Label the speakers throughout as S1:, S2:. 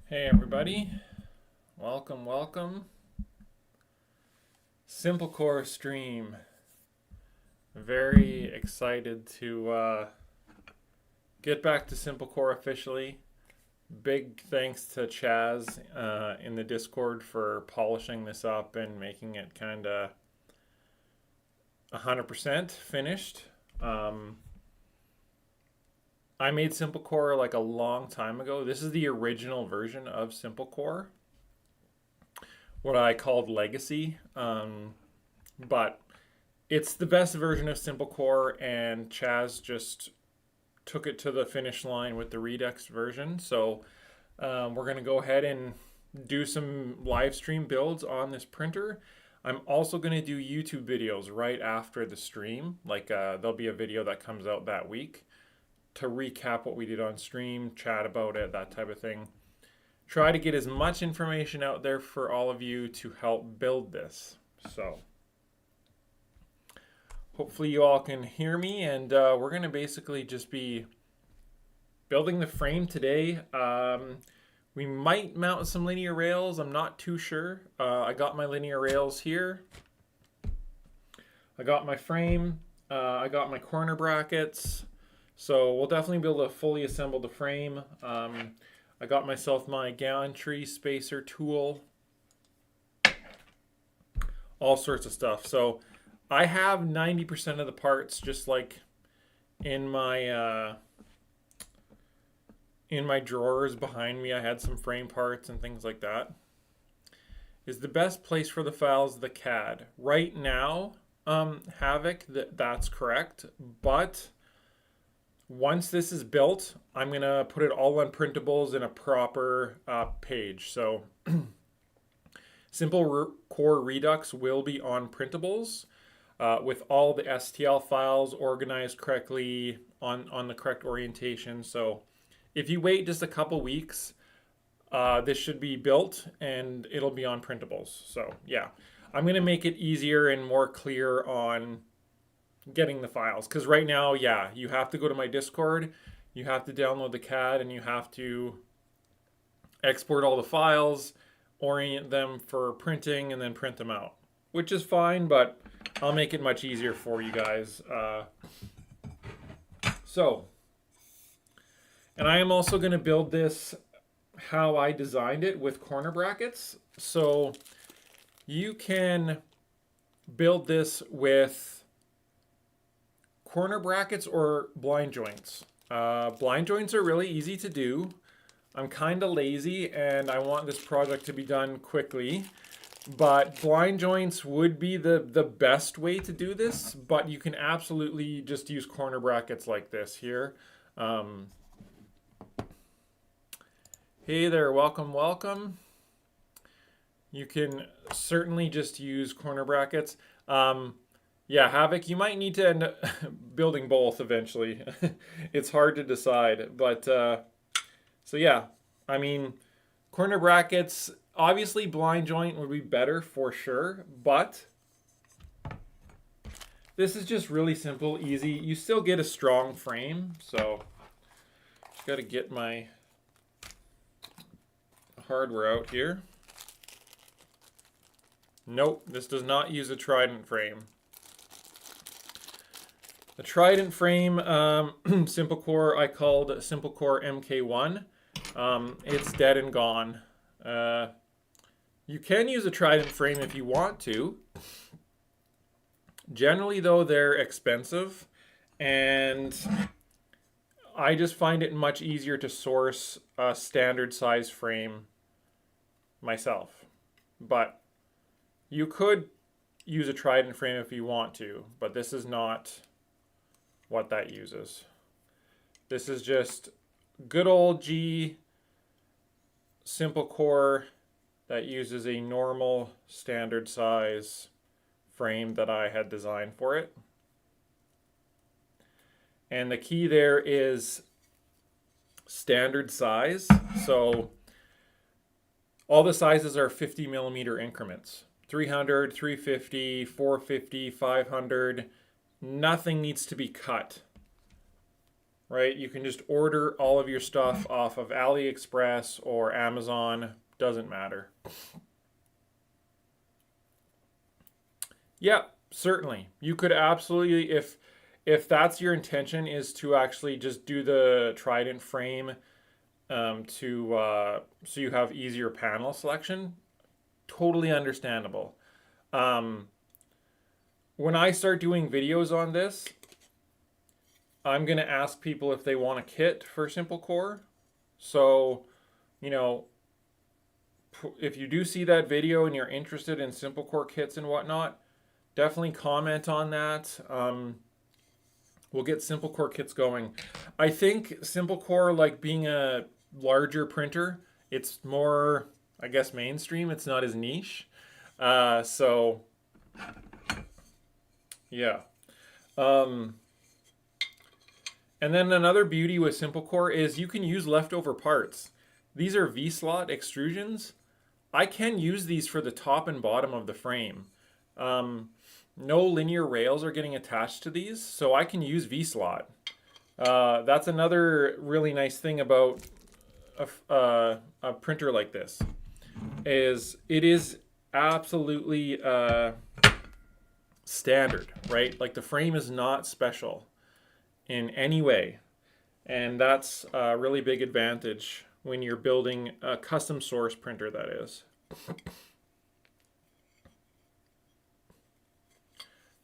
S1: Hey everybody, welcome. SimpleCore stream. Very excited to get back to SimpleCore officially. Big thanks to Chaz in the Discord for polishing this up and making it kind of 100% finished. I made SimpleCore like a long time ago. This is the original version of SimpleCore, what I called Legacy. But it's the best version of SimpleCore, and Chaz just took it to the finish line with the Redux version. So we're going to go ahead and do some live stream builds on this printer. I'm also going to do YouTube videos right after the stream. Like there'll be a video that comes out that week to recap what we did on stream, chat about it, that type of thing. Try to get as much information out there for all of you to help build this. So hopefully you all can hear me, and we're going to basically just be building the frame today. We might mount some linear rails. I'm not too sure. I got my linear rails here. I got my frame. I got my corner brackets. So we'll definitely be able to fully assemble the frame. I got myself my Gantry spacer tool. All sorts of stuff. So I have 90% of the parts just like in my drawers behind me. I had some frame parts and things like that. Is the best place for the files the CAD? Right now, Havoc, that's correct. But once this is built, I'm going to put it all on printables in a proper page. So SimpleCore Redux will be on printables with all the STL files organized correctly on the correct orientation. So if you wait just a couple weeks, this should be built and it'll be on printables. So yeah, I'm going to make it easier and more clear on getting the files, because right now, yeah, you have to go to my Discord, you have to download the CAD, and you have to export all the files, orient them for printing, and then print them out, which is fine, but I'll make it much easier for you guys. And I am also going to build this how I designed it with corner brackets. So you can build this with corner brackets or blind joints. Blind joints are really easy to do. I'm kind of lazy and I want this project to be done quickly, but blind joints would be the best way to do this, but you can absolutely just use corner brackets like this here. Hey there, welcome. You can certainly just use corner brackets. Yeah, Havoc, you might need to end up building both eventually. It's hard to decide. But, so yeah, I mean, corner brackets, obviously blind joint would be better for sure. But this is just really simple, easy. You still get a strong frame. So, just got to get my hardware out here. Nope, this does not use a Trident frame. The Trident frame, SimpleCore, I called SimpleCore MK1. It's dead and gone. You can use a Trident frame if you want to. Generally, though, they're expensive, and I just find it much easier to source a standard size frame myself. But you could use a Trident frame if you want to, but this is not what that uses. This is just good old G SimpleCore that uses a normal standard size frame that I had designed for it. And the key there is standard size. So all the sizes are 50 millimeter increments. 300, 350, 450, 500. Nothing needs to be cut. right? You can just order all of your stuff off of AliExpress or Amazon, doesn't matter. Yeah, certainly. You could absolutely, if that's your intention, is to actually just do the Trident frame so you have easier panel selection. Totally understandable. Um, when I start doing videos on this, I'm gonna ask people if they want a kit for SimpleCore. So, you know, if you do see that video and you're interested in SimpleCore kits and whatnot, definitely comment on that. We'll get SimpleCore kits going. I think SimpleCore, like being a larger printer, it's more, I guess, mainstream. It's not as niche. So, yeah. Um, and then another beauty with SimpleCore is you can use leftover parts. These are V-slot extrusions. I can use these for the top and bottom of the frame. No linear rails are getting attached to these, so I can use V-slot. That's another really nice thing about a printer like this, is it is absolutely standard, right? Like the frame is not special in any way. And that's a really big advantage when you're building a custom source printer, that is.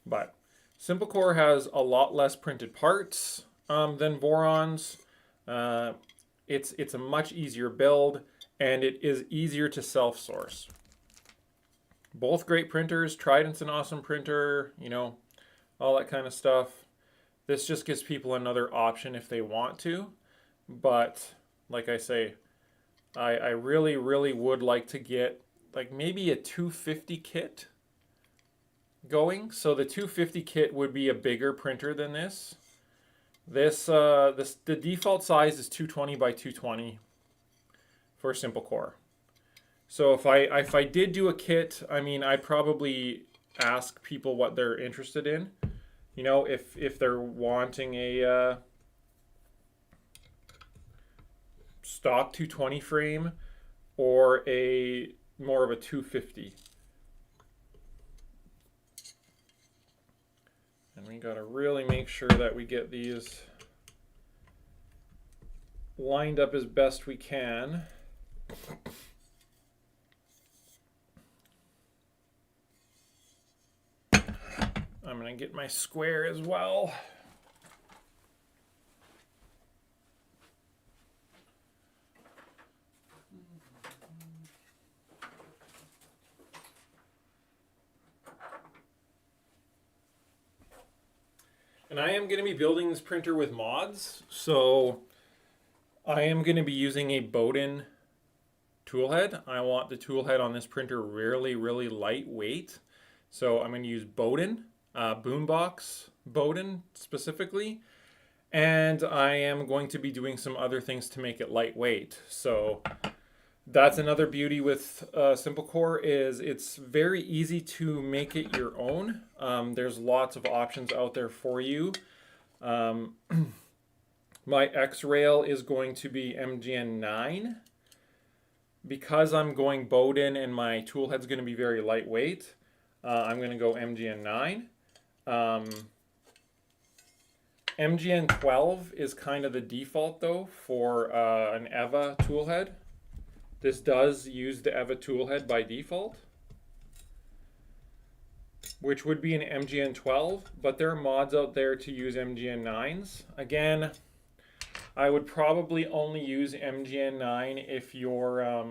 S1: But SimpleCore has a lot less printed parts than Voron's. It's a much easier build, and it is easier to self-source. Both great printers. Trident's an awesome printer, you know, all that kind of stuff. This just gives people another option if they want to. But like I say, I really, really would like to get like maybe a 250 kit going. So the 250 kit would be a bigger printer than this. The default size is 220 by 220 for SimpleCore. So if I did do a kit, I mean, I'd probably ask people what they're interested in. You know, if they're wanting a stock 220 frame or a more of a 250. And we got to really make sure that we get these lined up as best we can. I'm going to get my square as well. And I am going to be building this printer with mods, so I am going to be using a Bowden toolhead. I want the toolhead on this printer really, really lightweight. So I'm going to use Bowden, Boombox Bowden specifically. And I am going to be doing some other things to make it lightweight. So that's another beauty with SimpleCore, is it's very easy to make it your own. There's lots of options out there for you. My X rail is going to be MGN 9. Because I'm going Bowden and my tool head's going to be very lightweight, I'm going to go MGN 9. MGN 12 is kind of the default though for an EVA toolhead. This does use the EVA toolhead by default, which would be an MGN 12, but there are mods out there to use MGN 9s. Again, I would probably only use MGN 9 if you're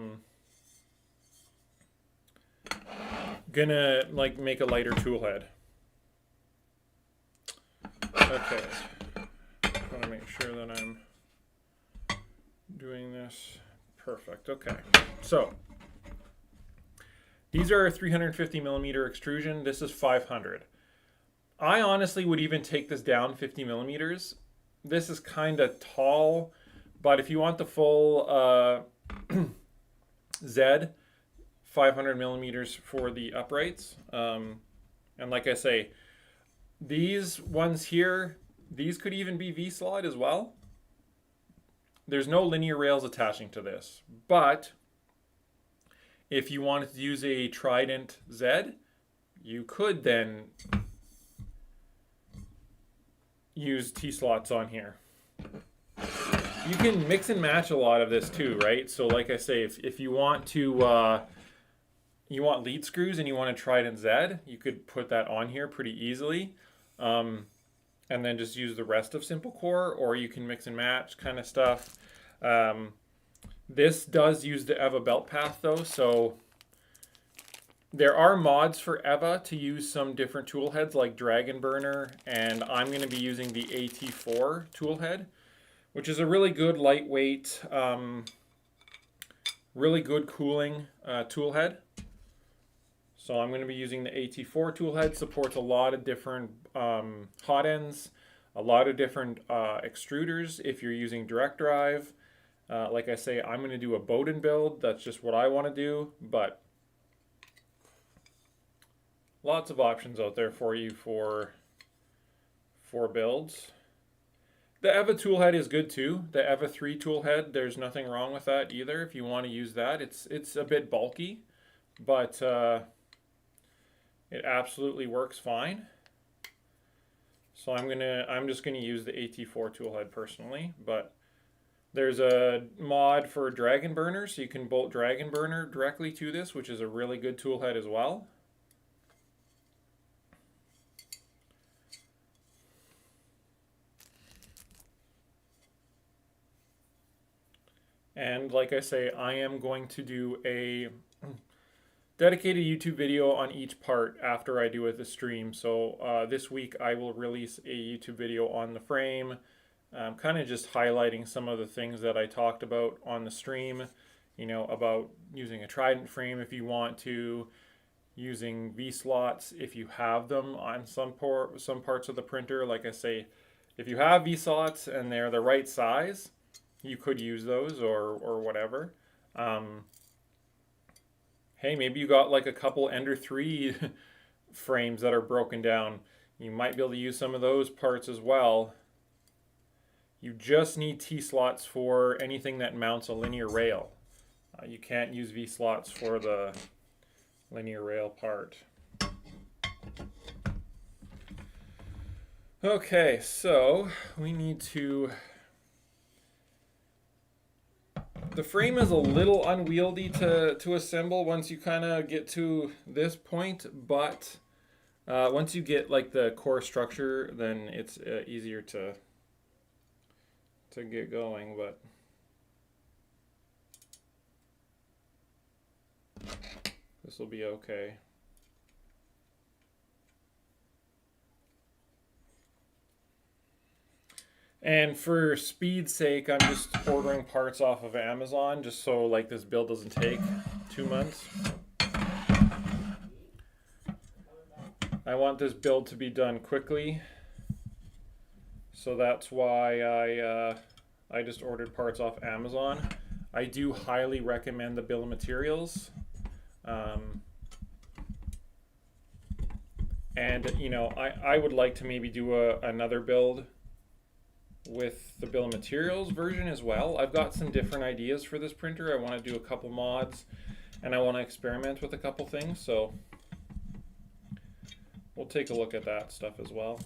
S1: gonna like make a lighter toolhead. Okay, I want to make sure that I'm doing this perfect. Okay, so these are 350 millimeter extrusion. This is 500. I honestly would even take this down 50 millimeters. This is kind of tall, but if you want the full Z, 500 millimeters for the uprights. And like I say, these ones here, these could even be V-slot as well. there's no linear rails attaching to this, but if you wanted to use a Trident Z, you could then use T-slots on here. You can mix and match a lot of this too, right? So like I say, if you want to, you want lead screws and you want a Trident Z, you could put that on here pretty easily. And then just use the rest of SimpleCore, or you can mix and match kind of stuff. This does use the EVA belt path though, so there are mods for EVA to use some different tool heads like Dragon Burner, and I'm going to be using the AT4 tool head, which is a really good lightweight, really good cooling tool head. So I'm going to be using the AT4 tool head. Supports a lot of different hot ends, a lot of different extruders if you're using direct drive. Like I say, I'm going to do a Bowden build. That's just what I want to do, but lots of options out there for you for builds. The EVA toolhead is good too. The EVA 3 toolhead, there's nothing wrong with that either. If you want to use that, it's a bit bulky, but it absolutely works fine. So I'm just gonna use the AT4 toolhead personally, but there's a mod for Dragon Burner, so you can bolt Dragon Burner directly to this, which is a really good toolhead as well. And like I say, I am going to do a dedicated YouTube video on each part after I do the stream. So this week I will release a YouTube video on the frame, kind of just highlighting some of the things that I talked about on the stream, you know, about using a Trident frame if you want to, using V-slots if you have them on some parts of the printer. Like I say, if you have V-slots and they're the right size, you could use those or whatever. Hey, maybe you got like a couple Ender 3 frames that are broken down. You might be able to use some of those parts as well. You just need T-slots for anything that mounts a linear rail. You can't use V-slots for the linear rail part. Okay, so we need to... The frame is a little unwieldy to assemble once you kind of get to this point, but once you get like the core structure, then it's easier to get going. But this will be okay. And for speed's sake, I'm just ordering parts off of Amazon just so like this build doesn't take 2 months. I want this build to be done quickly, so that's why I just ordered parts off Amazon. I do highly recommend the bill of materials. And you know, I would like to maybe do another build with the bill of materials version as well. I've got some different ideas for this printer. I want to do a couple mods and I want to experiment with a couple things, so we'll take a look at that stuff as well.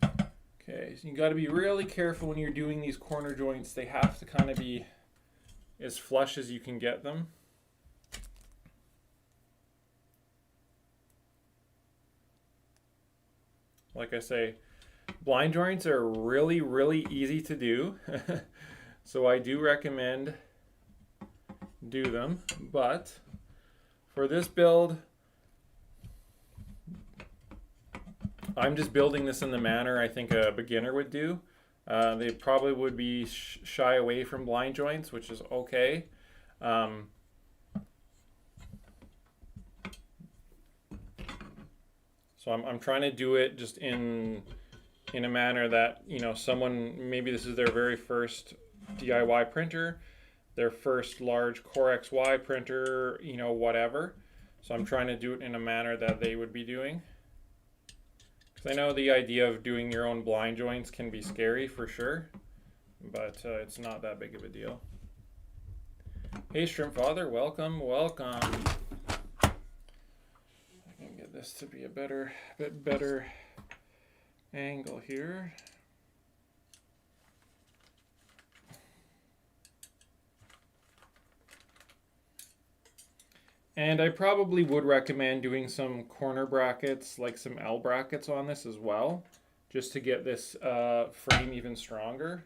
S1: Okay, so you got to be really careful when you're doing these corner joints. They have to kind of be as flush as you can get them. Like I say, blind joints are really, really easy to do. So I do recommend do them. But for this build, I'm just building this in the manner I think a beginner would do. They probably would be shy away from blind joints, which is okay. So I'm trying to do it just in a manner that, you know, someone, maybe this is their very first DIY printer, their first large Core XY printer, you know, whatever. So I'm trying to do it in a manner that they would be doing. Because I know the idea of doing your own blind joints can be scary for sure. but it's not that big of a deal. Hey, Shrimp Father, welcome, welcome. I can get this to be a bit better angle here. And I probably would recommend doing some corner brackets, like some L brackets on this as well, just to get this frame even stronger.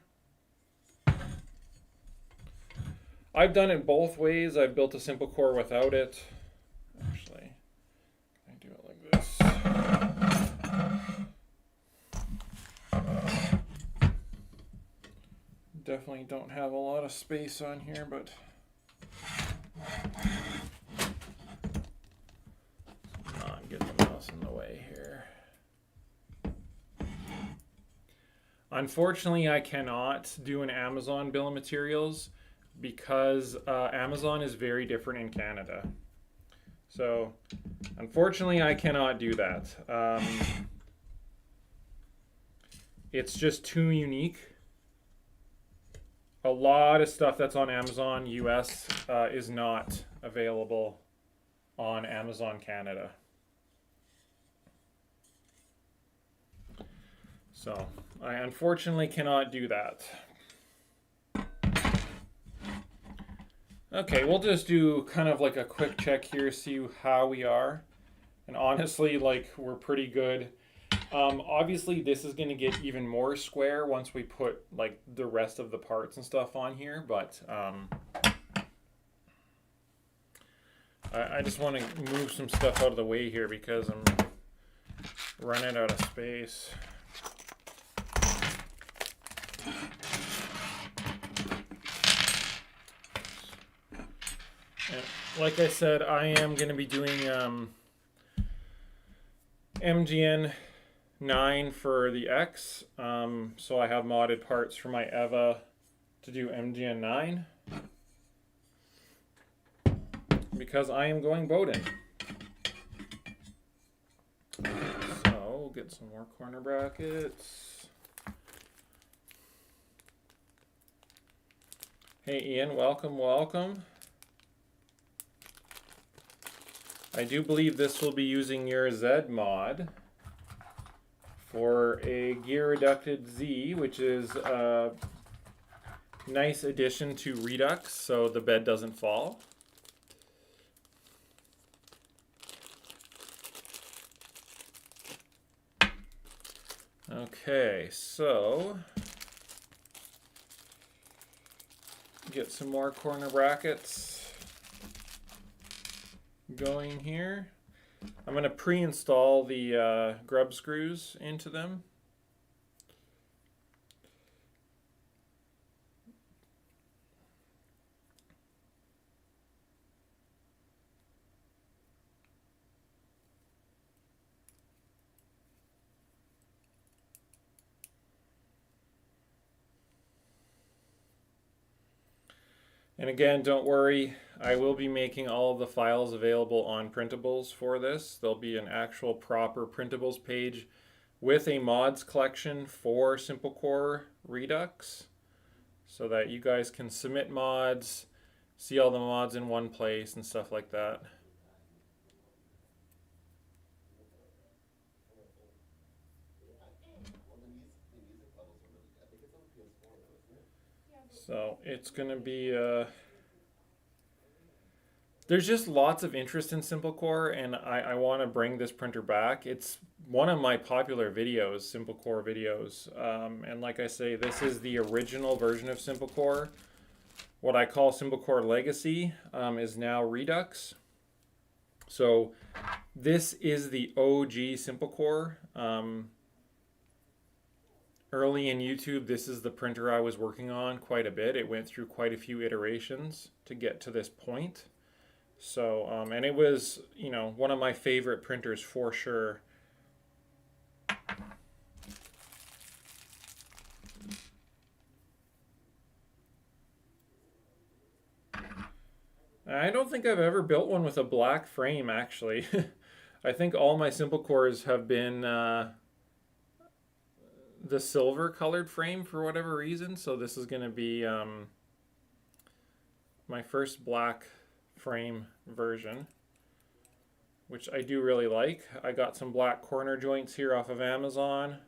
S1: I've done it both ways. I've built a SimpleCore without it. Actually, I do it like this. Definitely don't have a lot of space on here, but not get the mouse in the way here. Unfortunately, I cannot do an Amazon bill of materials because Amazon is very different in Canada. So, unfortunately, I cannot do that. It's just too unique. A lot of stuff that's on Amazon US is not available on Amazon Canada. So, I unfortunately cannot do that. Okay, we'll just do kind of like a quick check here, see how we are. And honestly, like, we're pretty good. Obviously, this is going to get even more square once we put, like, the rest of the parts and stuff on here. But I just want to move some stuff out of the way here because I'm running out of space. Like I said, I am going to be doing MGN 9 for the X. So I have modded parts for my EVA to do MGN 9. Because I am going boating. So we'll get some more corner brackets. Hey Ian, welcome, welcome. I do believe this will be using your Z mod for a gear reducted Z, which is a nice addition to Redux so the bed doesn't fall. Okay, so get some more corner brackets going here. I'm going to pre-install the grub screws into them. And again, don't worry, I will be making all of the files available on printables for this. There'll be an actual proper printables page with a mods collection for SimpleCore Redux so that you guys can submit mods, see all the mods in one place and stuff like that. So it's going to be, there's just lots of interest in SimpleCore, and I want to bring this printer back. It's one of my popular videos, SimpleCore videos. And like I say, this is the original version of SimpleCore. What I call SimpleCore Legacy is now Redux. So this is the OG SimpleCore. Early in YouTube, this is the printer I was working on quite a bit. It went through quite a few iterations to get to this point. So, and it was, you know, one of my favorite printers for sure. I don't think I've ever built one with a black frame, actually. I think all my SimpleCores have been the silver colored frame for whatever reason. So this is going to be my first black frame version, which I do really like. I got some black corner joints here off of Amazon.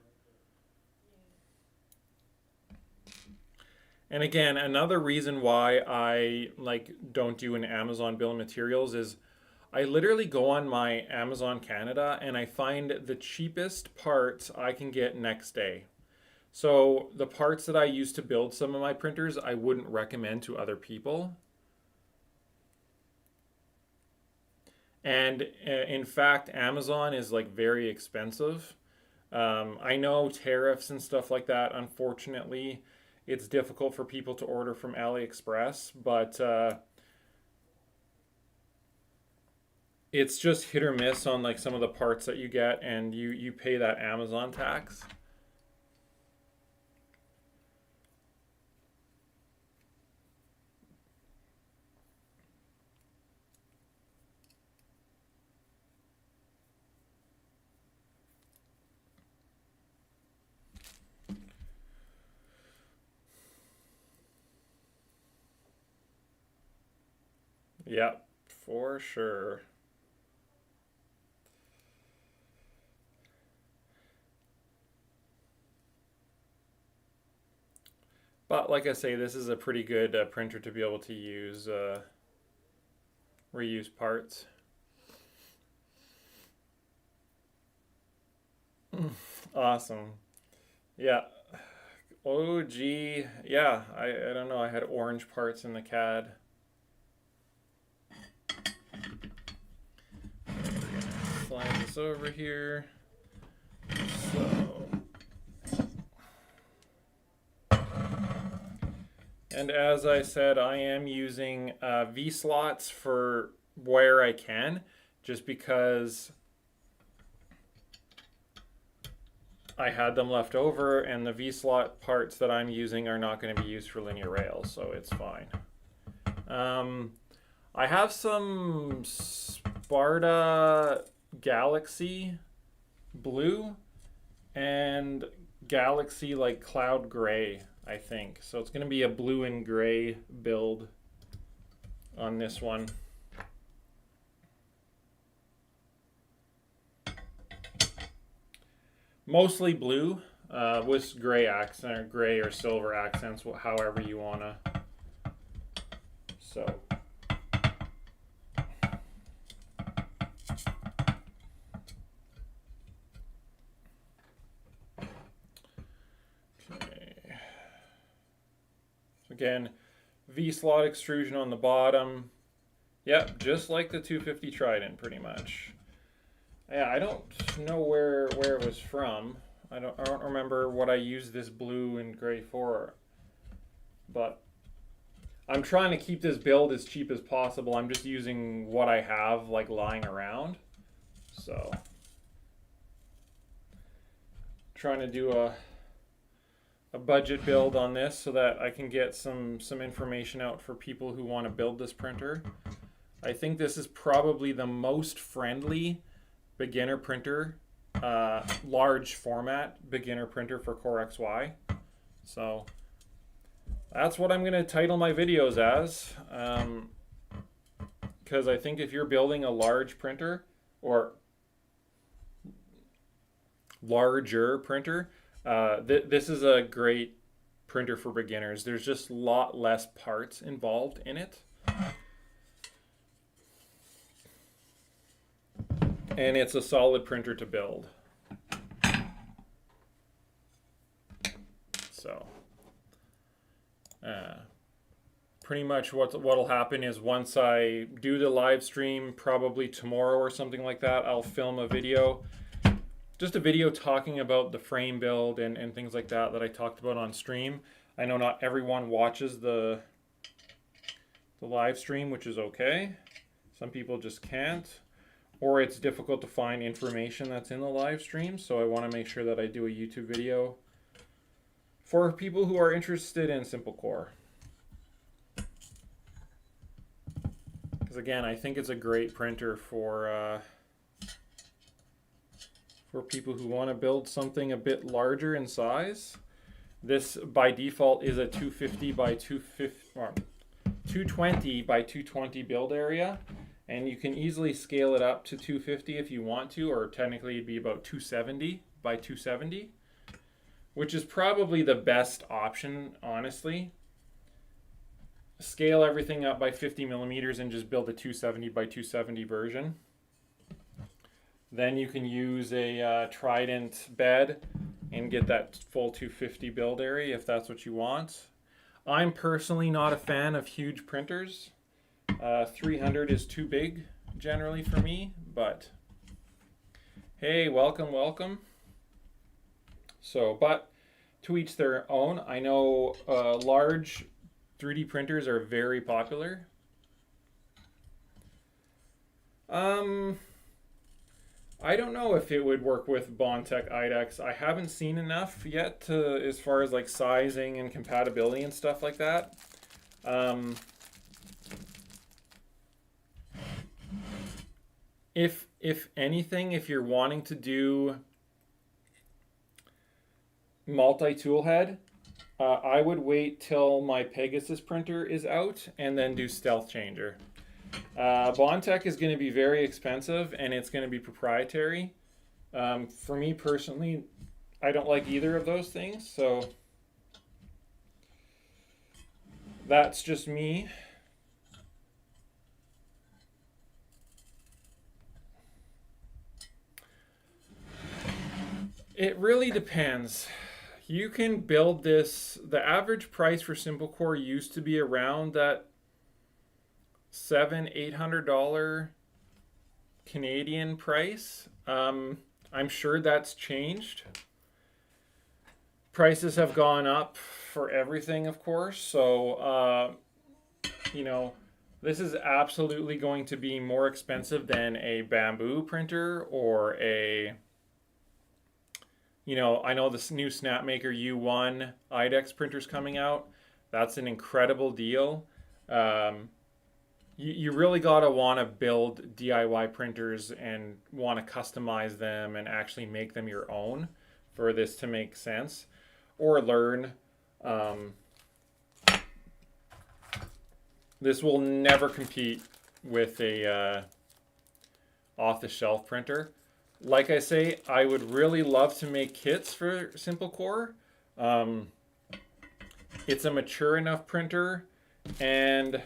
S1: And again, another reason why I don't do an Amazon bill of materials is I literally go on my Amazon Canada and I find the cheapest parts I can get next day. So the parts that I use to build some of my printers, I wouldn't recommend to other people. And in fact, Amazon is very expensive. I know tariffs and stuff like that, unfortunately, it's difficult for people to order from AliExpress, but it's just hit or miss on some of the parts that you get, and you pay that Amazon tax. Yep, for sure. But like I say, this is a pretty good printer to be able to use reuse parts. Awesome. Yeah. Oh gee. Yeah, I don't know. I had orange parts in the CAD. Slide this over here. So, and as I said, I am using V slots for where I can, just because I had them left over, and the V slot parts that I'm using are not going to be used for linear rails, so it's fine. I have some Sparta Galaxy blue and Galaxy cloud gray, I think. So it's going to be a blue and gray build on this one. Mostly blue with gray accent, or gray or silver accents, however you want to. So again, V-slot extrusion on the bottom. Yep, just like the 250 Trident, pretty much. Yeah, I don't know where it was from. I don't remember what I used this blue and gray for. But I'm trying to keep this build as cheap as possible. I'm just using what I have lying around. So trying to do a budget build on this so that I can get some information out for people who want to build this printer. I think this is probably the most friendly beginner printer, large format beginner printer for Core XY. So that's what I'm going to title my videos as, because I think if you're building a large printer or larger printer, this is a great printer for beginners. There's just a lot less parts involved in it. And it's a solid printer to build. So, pretty much what'll happen is once I do the live stream, probably tomorrow or something like that, I'll film a video. Just a video talking about the frame build and things like that I talked about on stream. I know not everyone watches the live stream, which is okay. Some people just can't. Or it's difficult to find information that's in the live stream, so I want to make sure that I do a YouTube video for people who are interested in SimpleCore. Because again, I think it's a great printer for for people who want to build something a bit larger in size. This by default is a 250 by 220 by 220 build area, and you can easily scale it up to 250 if you want to, or technically it'd be about 270 by 270, which is probably the best option, honestly. Scale everything up by 50 millimeters and just build a 270 by 270 version. Then you can use a Trident bed and get that full 250 build area if that's what you want. I'm personally not a fan of huge printers. 300 is too big generally for me, but hey, welcome, welcome. So, but to each their own. I know large 3D printers are very popular. I don't know if it would work with Bondtech IDEX. I haven't seen enough yet to, as far as like sizing and compatibility and stuff like that. If anything, if you're wanting to do multi-tool head, I would wait till my Pegasus printer is out and then do Stealth Changer. Bondtech is going to be very expensive and it's going to be proprietary. For me personally, I don't like either of those things, so that's just me. It really depends. You can build this. The average price for SimpleCore used to be around that $700-800 Canadian price. I'm sure that's changed. Prices have gone up for everything, of course. So, you know, this is absolutely going to be more expensive than a bamboo printer or a, you know, I know this new Snapmaker U1 IDEX printer's coming out. That's an incredible deal. You really gotta want to build DIY printers and want to customize them and actually make them your own for this to make sense, or learn. This will never compete with a off-the-shelf printer. Like I say, I would really love to make kits for SimpleCore. It's a mature enough printer, and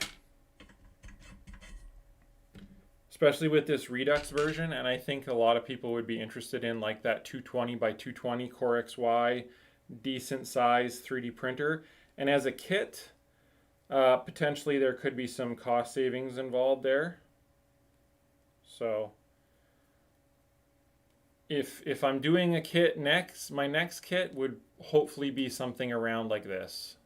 S1: especially with this Redux version, and I think a lot of people would be interested in like that 220 by 220 Core XY, decent size 3D printer. And as a kit, potentially there could be some cost savings involved there. So if I'm doing a kit next, my next kit would hopefully be something around like this.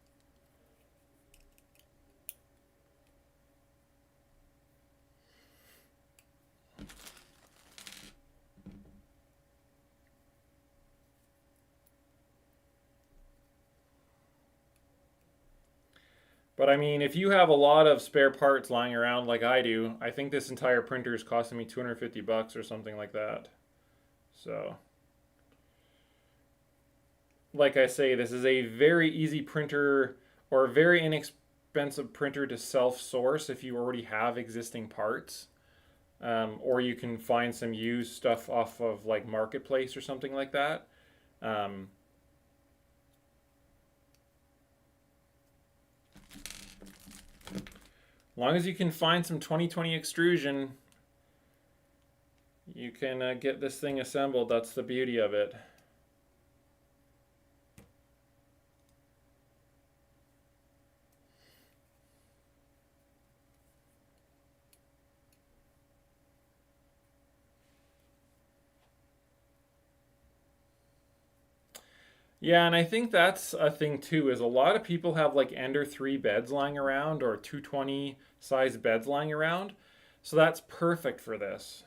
S1: But I mean, if you have a lot of spare parts lying around like I do, I think this entire printer is costing me $250 or something like that. So, like I say, this is a very easy printer, or a very inexpensive printer to self-source if you already have existing parts. Or you can find some used stuff off of like Marketplace or something like that. As long as you can find some 2020 extrusion, you can get this thing assembled. That's the beauty of it. Yeah, and I think that's a thing too, is a lot of people have like Ender 3 beds lying around or 220 size beds lying around. So that's perfect for this.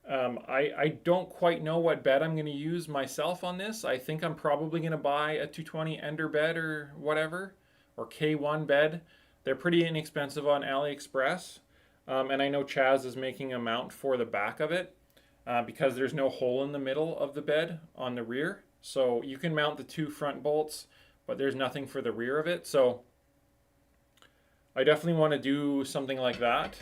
S1: I don't quite know what bed I'm going to use myself on this. I think I'm probably going to buy a 220 Ender bed or whatever, or K1 bed. They're pretty inexpensive on AliExpress. And I know Chaz is making a mount for the back of it. because there's no hole in the middle of the bed on the rear. So you can mount the 2 front bolts, but there's nothing for the rear of it. So I definitely want to do something like that.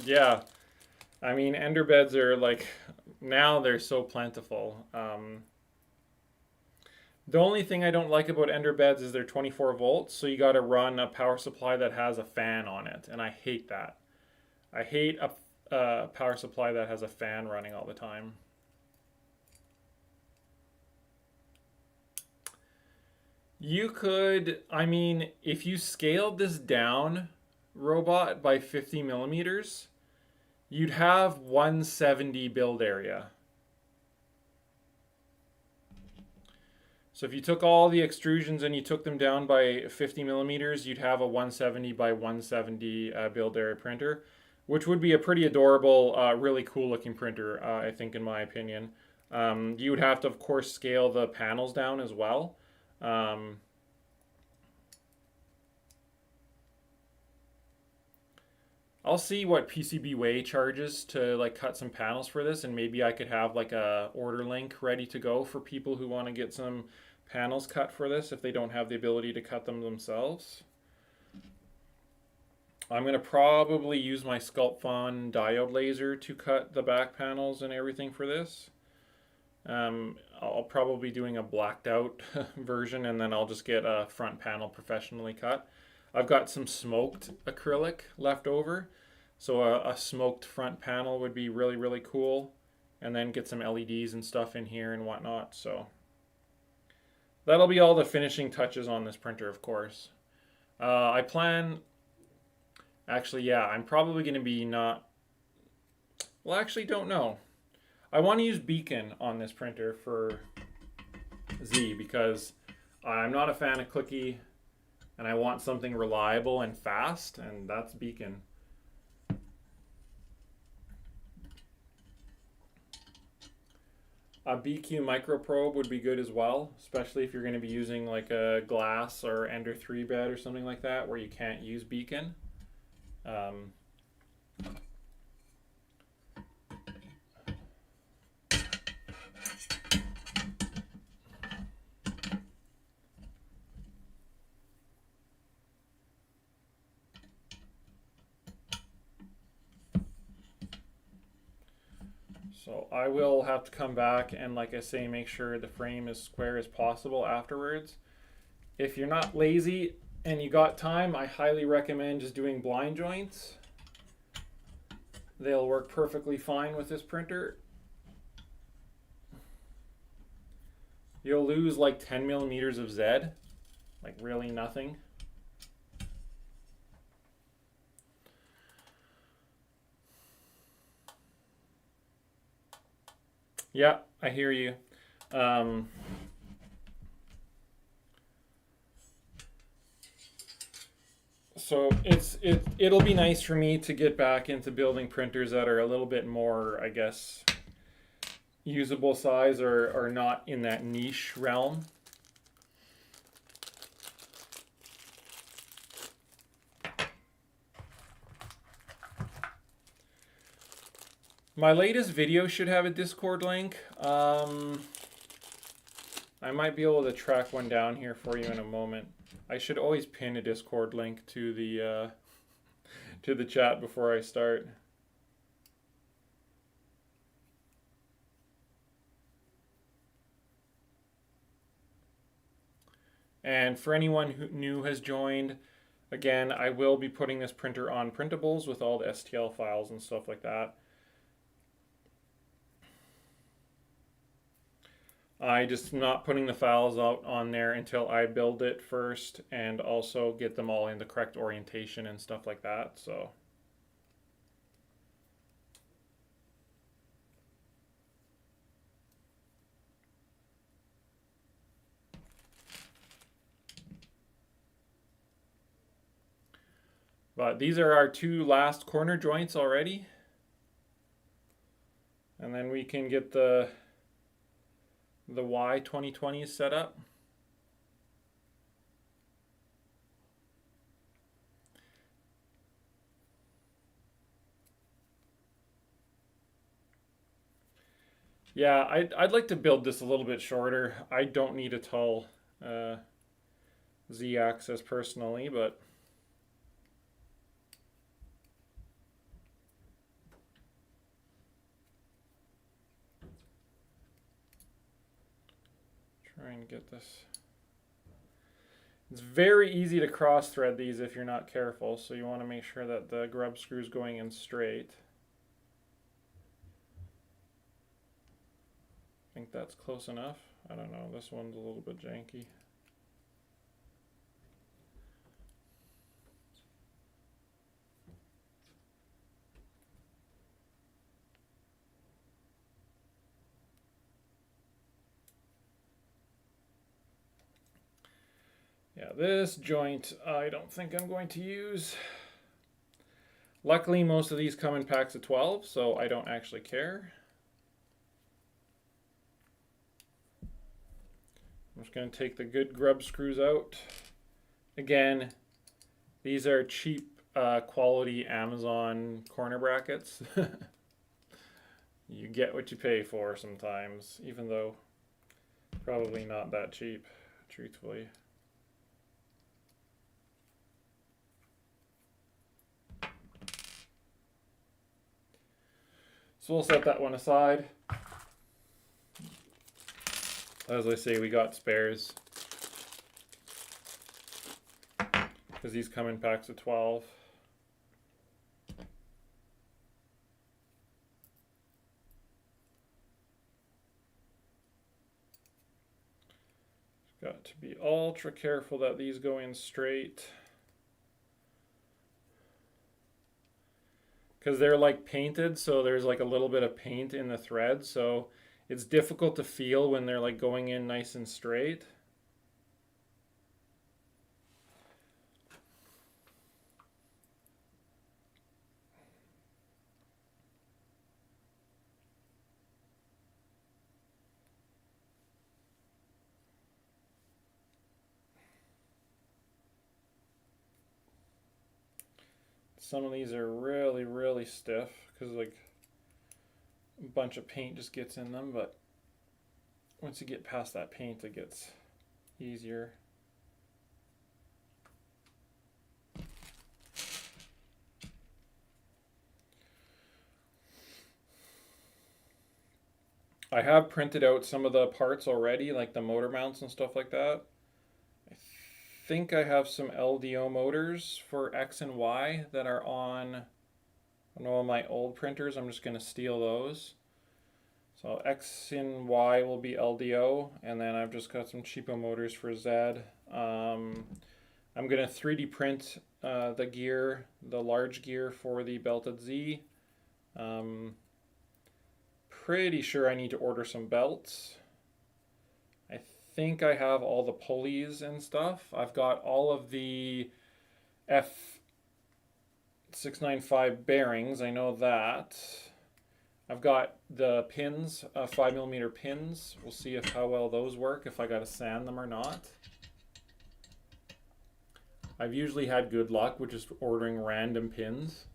S1: Yeah, I mean, ender beds are like, now they're so plentiful. The only thing I don't like about ender beds is they're 24 volts, so you got to run a power supply that has a fan on it, and I hate that. I hate a power supply that has a fan running all the time. You could, I mean, if you scaled this down, robot, by 50 millimeters, you'd have 170 build area. So if you took all the extrusions and you took them down by 50 millimeters, you'd have a 170 by 170 build area printer, which would be a pretty adorable, really cool looking printer, I think, in my opinion. You would have to, of course, scale the panels down as well. I'll see what PCBWay charges to like cut some panels for this, and maybe I could have like a order link ready to go for people who want to get some panels cut for this if they don't have the ability to cut them themselves. I'm going to probably use my SculptFun diode laser to cut the back panels and everything for this. I'll probably be doing a blacked out version, and then I'll just get a front panel professionally cut. I've got some smoked acrylic left over, so a smoked front panel would be really, really cool, and then get some LEDs and stuff in here and whatnot. So that'll be all the finishing touches on this printer, of course. I plan, actually, yeah, I'm probably going to be not, well, actually, don't know. I want to use Beacon on this printer for Z because I'm not a fan of clicky, and I want something reliable and fast, and that's Beacon. A BQ microprobe would be good as well, especially if you're going to be using like a glass or Ender 3 bed or something like that where you can't use Beacon. So I will have to come back and, like I say, make sure the frame is square as possible afterwards. If you're not lazy and you got time, I highly recommend just doing blind joints. They'll work perfectly fine with this printer. You'll lose like 10 millimeters of Z, like really nothing. Yeah, I hear you. So it'll be nice for me to get back into building printers that are a little bit more, I guess, usable size or not in that niche realm. My latest video should have a Discord link. I might be able to track one down here for you in a moment. I should always pin a Discord link to the chat before I start. And for anyone who new has joined, again, I will be putting this printer on printables with all the STL files and stuff like that. I just not putting the files out on there until I build it first and also get them all in the correct orientation and stuff like that. So But these are our two last corner joints already. And then we can get the Y 2020s set up. Yeah, I'd like to build this a little bit shorter. I don't need a tall Z-axis personally, but try and get this. It's very easy to cross thread these if you're not careful, so you want to make sure that the grub screw is going in straight. I think that's close enough. I don't know, this one's a little bit janky. Yeah, this joint I don't think I'm going to use. Luckily, most of these come in packs of 12, so I don't actually care. I'm just going to take the good grub screws out. Again, these are cheap quality Amazon corner brackets. You get what you pay for sometimes, even though probably not that cheap, truthfully. So we'll set that one aside. As I say, we got spares because these come in packs of 12. Got to be ultra careful that these go in straight, because they're like painted, so there's like a little bit of paint in the thread, so it's difficult to feel when they're like going in nice and straight. Some of these are really, really stiff because like a bunch of paint just gets in them, but once you get past that paint, it gets easier. I have printed out some of the parts already, like the motor mounts and stuff like that. I think I have some LDO motors for X and Y that are on one of my old printers. I'm just going to steal those. So X and Y will be LDO, and then I've just got some cheapo motors for Z. I'm going to 3D print the gear, the large gear for the belted Z. Pretty sure I need to order some belts. I think I have all the pulleys and stuff. I've got all of the F695 bearings, I know that. I've got the pins, 5mm pins. We'll see how well those work, if I got to sand them or not. I've usually had good luck with just ordering random pins.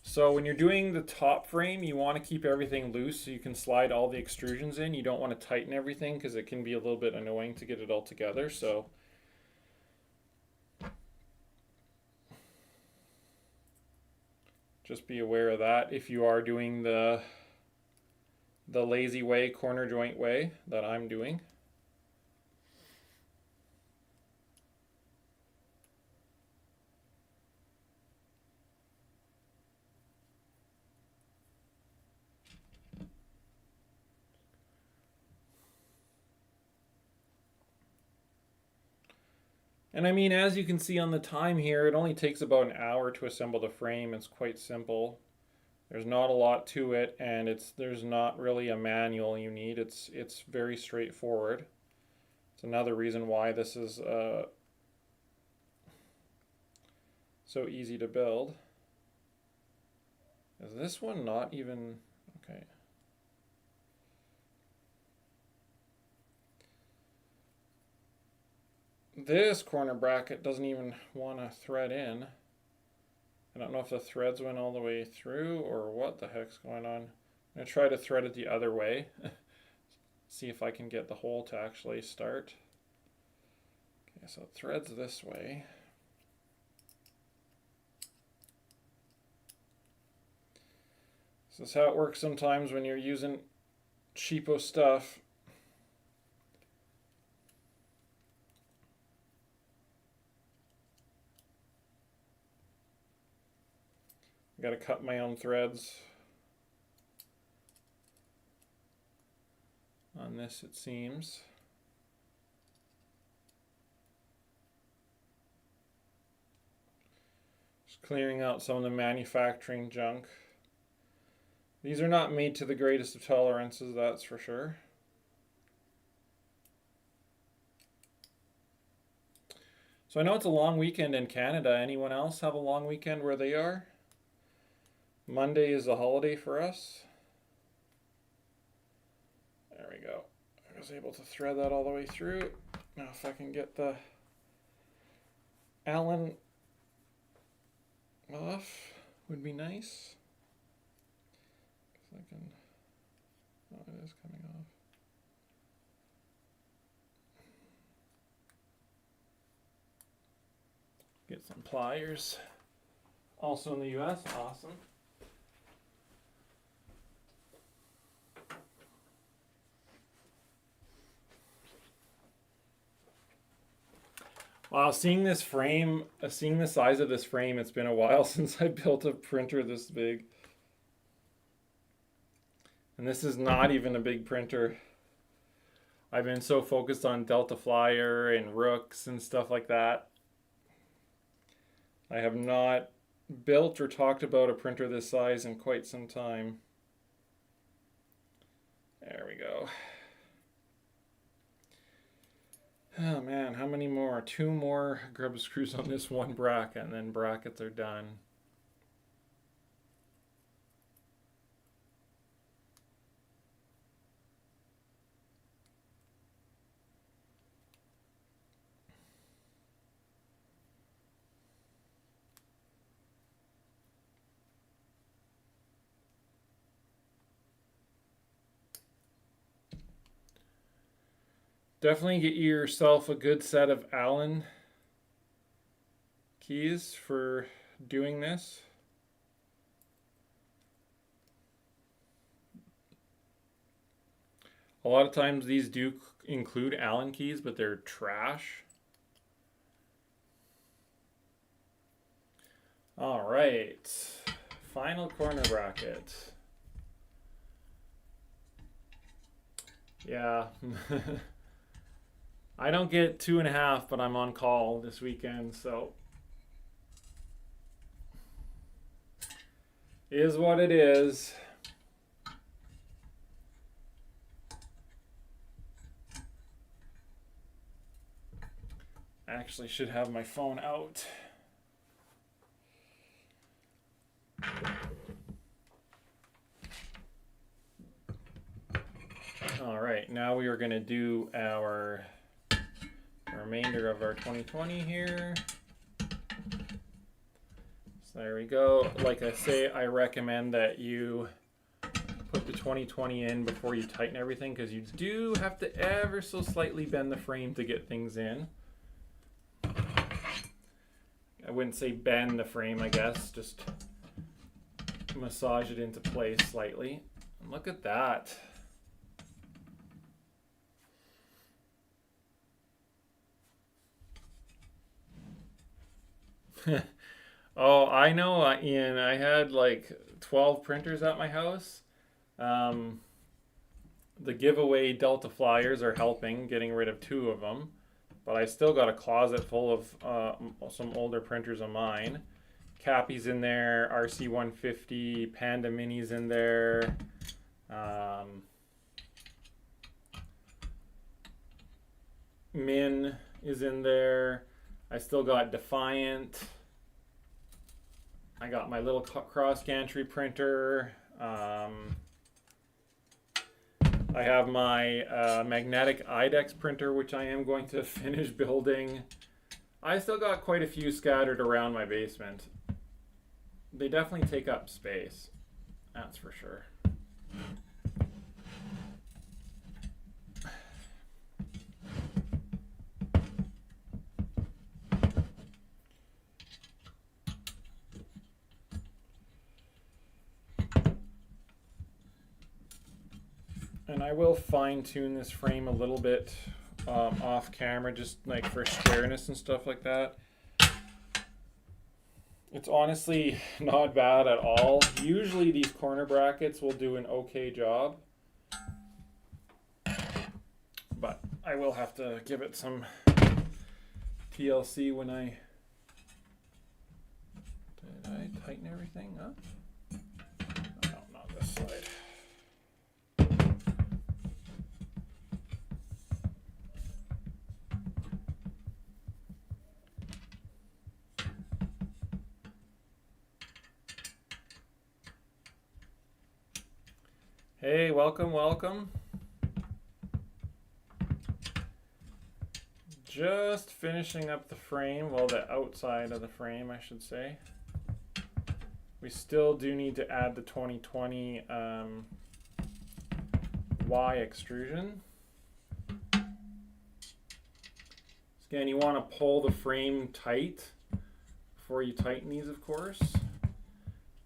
S1: So when you're doing the top frame, you want to keep everything loose so you can slide all the extrusions in. You don't want to tighten everything because it can be a little bit annoying to get it all together. So just be aware of that if you are doing the lazy way, corner joint way that I'm doing. And I mean, as you can see on the time here, it only takes about an hour to assemble the frame. It's quite simple. There's not a lot to it, and there's not really a manual you need. It's very straightforward. It's another reason why this is so easy to build. Is this one not even okay? This corner bracket doesn't even want to thread in. I don't know if the threads went all the way through or what the heck's going on. I'm going to try to thread it the other way. See if I can get the hole to actually start. Okay, so it threads this way. This is how it works sometimes when you're using cheapo stuff. I gotta cut my own threads. On this, it seems. Just clearing out some of the manufacturing junk. These are not made to the greatest of tolerances, that's for sure. So I know it's a long weekend in Canada. Anyone else have a long weekend where they are? Monday is a holiday for us. There we go. I was able to thread that all the way through. Now if I can get the Allen off, would be nice. I can, oh, it is coming off. Get some pliers. Also in the US, awesome. Wow, seeing this frame, seeing the size of this frame, it's been a while since I built a printer this big. And this is not even a big printer. I've been so focused on Delta Flyer and Rooks and stuff like that. I have not built or talked about a printer this size in quite some time. There we go. Oh man, how many more? 2 more grub screws on this one bracket, and then brackets are done. Definitely get yourself a good set of Allen keys for doing this. A lot of times these do include Allen keys, but they're trash. All right, final corner bracket. Yeah. I don't get 2.5, but I'm on call this weekend, so is what it is. I actually should have my phone out. All right, now we are going to do our remainder of our 2020 here. So there we go. Like I say, I recommend that you put the 2020 in before you tighten everything, because you do have to ever so slightly bend the frame to get things in. I wouldn't say bend the frame, I guess, just massage it into place slightly. And look at that. Oh, I know, Ian. I had like 12 printers at my house. The giveaway Delta Flyers are helping, getting rid of 2 of them. but I still got a closet full of some older printers of mine. Cappy's in there, RC150, Panda Mini's in there. Min is in there. I still got Defiant. I got my little cross gantry printer. I have my magnetic IDEX printer, which I am going to finish building. I still got quite a few scattered around my basement. They definitely take up space, that's for sure. And I will fine tune this frame a little bit off camera, just like for squareness and stuff like that. It's honestly not bad at all. Usually these corner brackets will do an okay job, but I will have to give it some TLC when I... Did I tighten everything up? No, not this side. Hey, welcome, welcome. Just finishing up the frame, well, the outside of the frame, I should say. We still do need to add the 2020 Y extrusion. Again, you want to pull the frame tight before you tighten these, of course.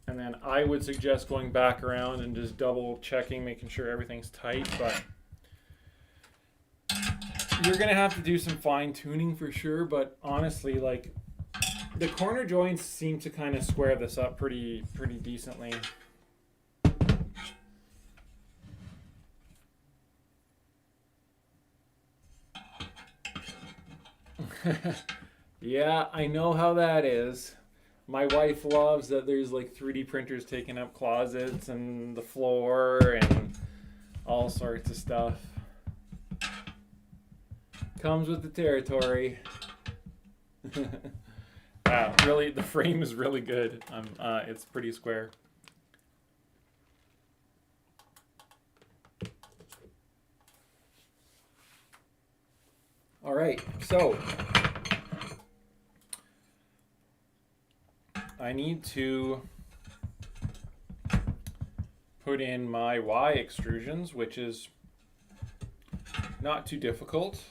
S1: And then I would suggest going back around and just double checking, making sure everything's tight, but you're gonna have to do some fine tuning for sure. But honestly, like, the corner joints seem to kind of square this up pretty decently. Yeah, I know how that is. My wife loves that there's like 3D printers taking up closets and the floor and all sorts of stuff. Comes with the territory. Wow, really, the frame is really good. It's pretty square. All right, so I need to put in my Y extrusions, which is not too difficult.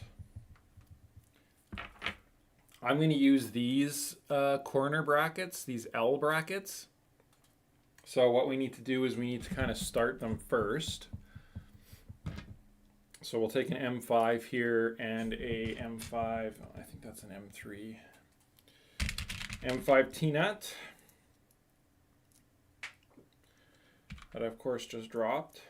S1: I'm going to use these corner brackets, these L brackets. So what we need to do is we need to kind of start them first. So we'll take an M5 here and a M5, I think that's an M3. M5 T-nut that I of course just dropped.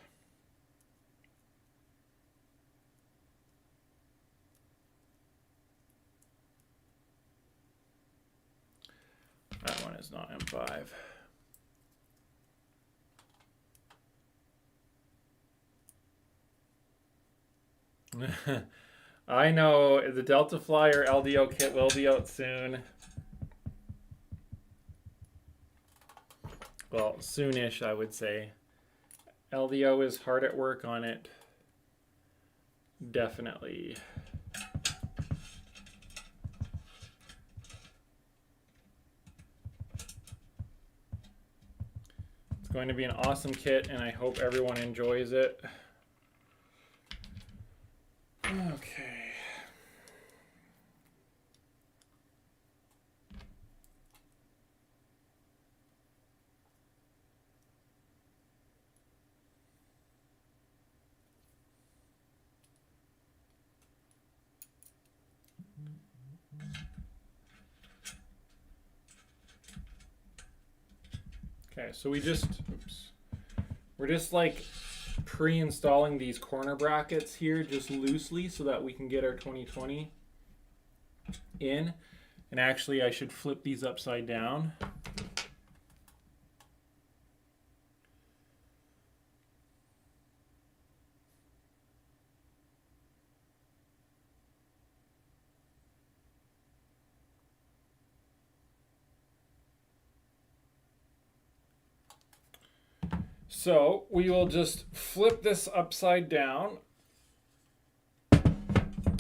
S1: That one is not M5. I know, the Delta Flyer LDO kit will be out soon. Well, soonish, I would say. LDO is hard at work on it. Definitely. It's going to be an awesome kit, and I hope everyone enjoys it. Okay. Okay, so we're just like pre-installing these corner brackets here just loosely so that we can get our 2020 in. And actually, I should flip these upside down. So we will just flip this upside down.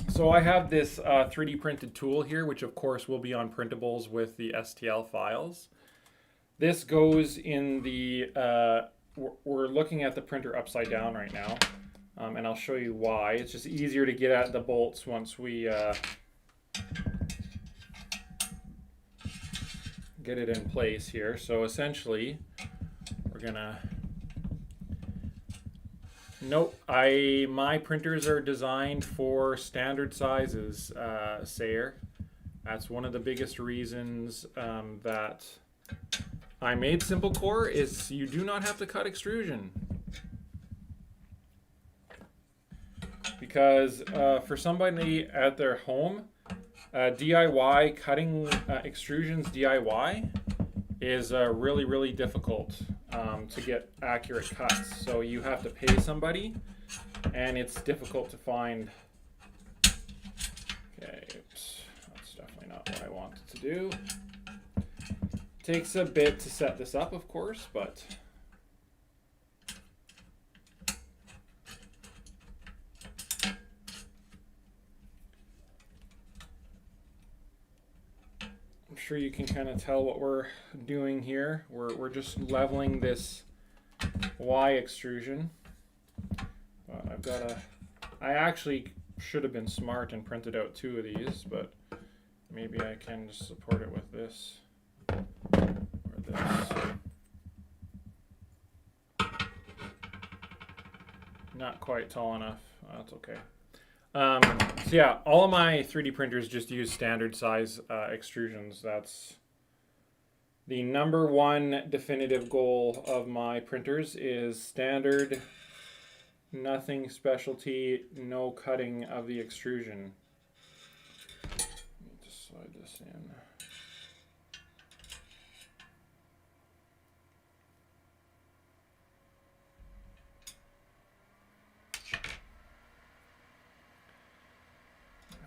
S1: So I have this 3D printed tool here, which of course will be on printables with the STL files. This goes in the, we're looking at the printer upside down right now, and I'll show you why. It's just easier to get at the bolts once we get it in place here. So essentially, we're gonna, nope, my printers are designed for standard sizes, Sayer. That's one of the biggest reasons that I made SimpleCore is you do not have to cut extrusion. Because for somebody at their home, DIY, cutting extrusions DIY is really, really difficult to get accurate cuts. So you have to pay somebody, and it's difficult to find. Okay, oops, that's definitely not what I wanted to do. Takes a bit to set this up, of course, but I'm sure you can kind of tell what we're doing here. We're just leveling this Y extrusion. I've got I actually should have been smart and printed out 2 of these, but maybe I can just support it with this. Or this. Not quite tall enough. That's okay. So yeah, all of my 3D printers just use standard size extrusions. That's the #1 definitive goal of my printers is standard, nothing specialty, no cutting of the extrusion. Let me just slide this in.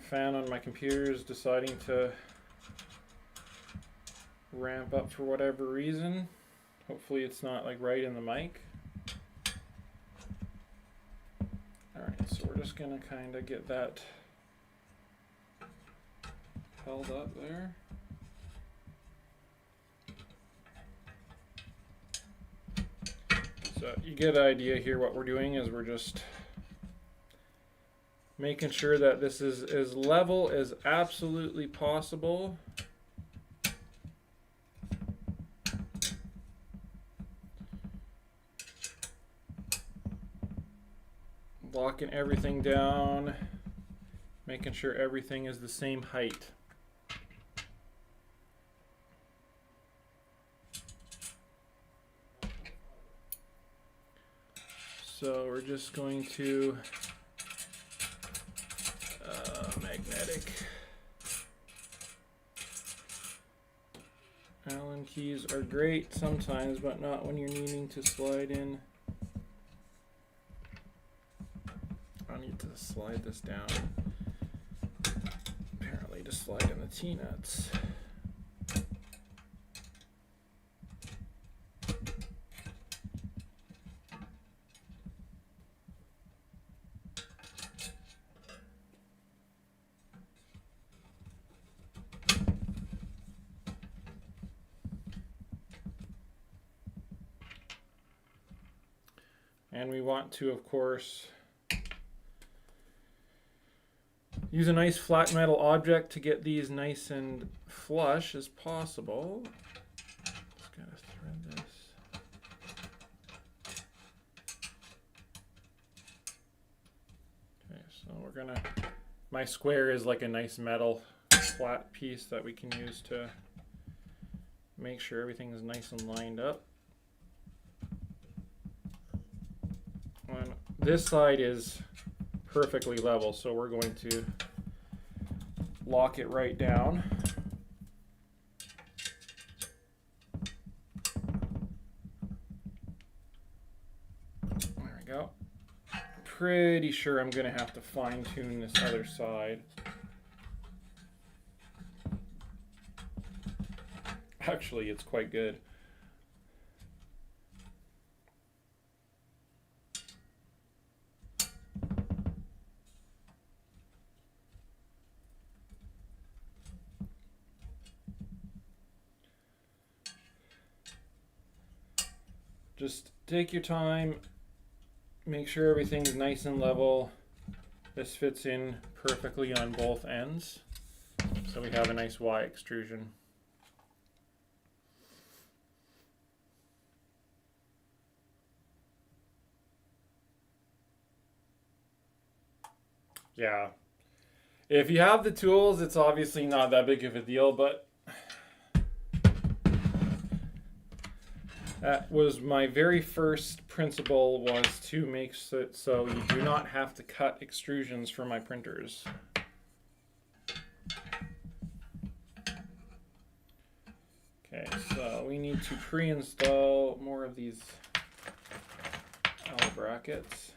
S1: Fan on my computer is deciding to ramp up for whatever reason. Hopefully it's not like right in the mic. Alright, so we're just gonna kind of get that held up there. So you get an idea here. What we're doing is we're just making sure that this is as level as absolutely possible. Locking everything down, making sure everything is the same height. So we're just going to magnetic Allen keys are great sometimes, but not when you're needing to slide in. I need to slide this down, apparently to slide in the T-nuts. And we want to, of course, use a nice flat metal object to get these nice and flush as possible. Just gotta thread this. Okay, so we're gonna, my square is like a nice metal flat piece that we can use to make sure everything is nice and lined up. And this side is perfectly level, so we're going to lock it right down. There we go. Pretty sure I'm going to have to fine tune this other side. Actually, it's quite good. Just take your time, make sure everything's nice and level. This fits in perfectly on both ends, so we have a nice Y extrusion. Yeah, if you have the tools, it's obviously not that big of a deal, but that was my very first principle, was to make it so you do not have to cut extrusions for my printers. Okay, so we need to pre-install more of these L brackets.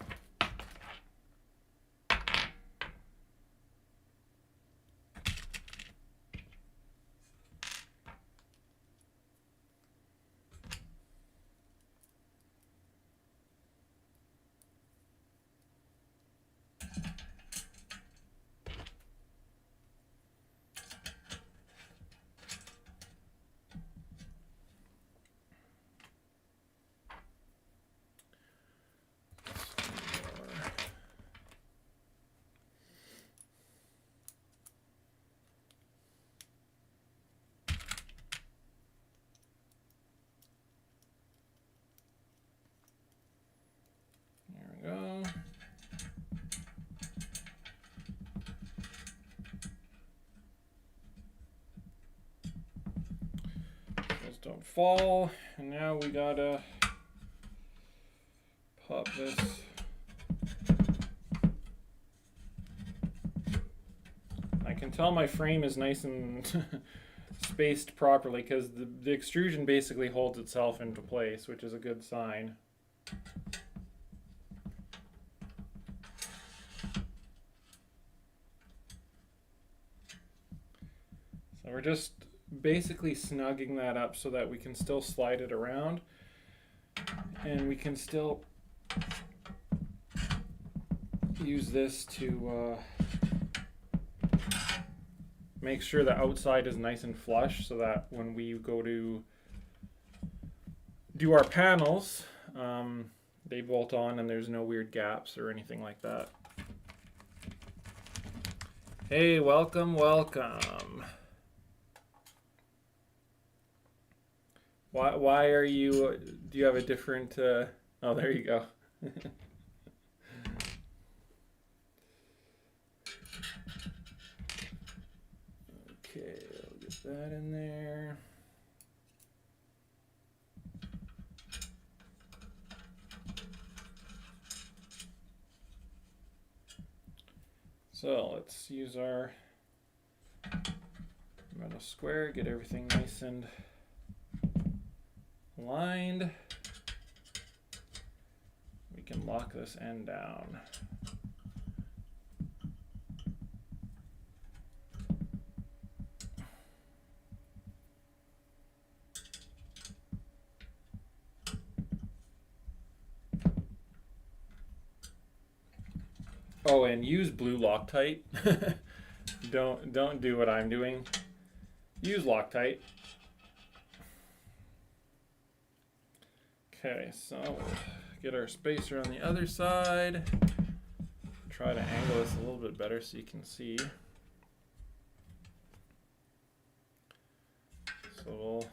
S1: Go. Those don't fall, and now we gotta pop this. I can tell my frame is nice and spaced properly because the extrusion basically holds itself into place, which is a good sign. So we're just basically snugging that up so that we can still slide it around, and we can still use this to make sure the outside is nice and flush, so that when we go to do our panels, they bolt on and there's no weird gaps or anything like that. Hey, welcome, welcome. Why are you, do you have a different, oh, there you go. Okay, I'll get that in there. So let's use our metal square, get everything nice and aligned. We can lock this end down. Oh, and use blue Loctite. Don't do what I'm doing. Use Loctite. Okay, so we'll get our spacer on the other side. Try to angle this a little bit better so you can see. So we'll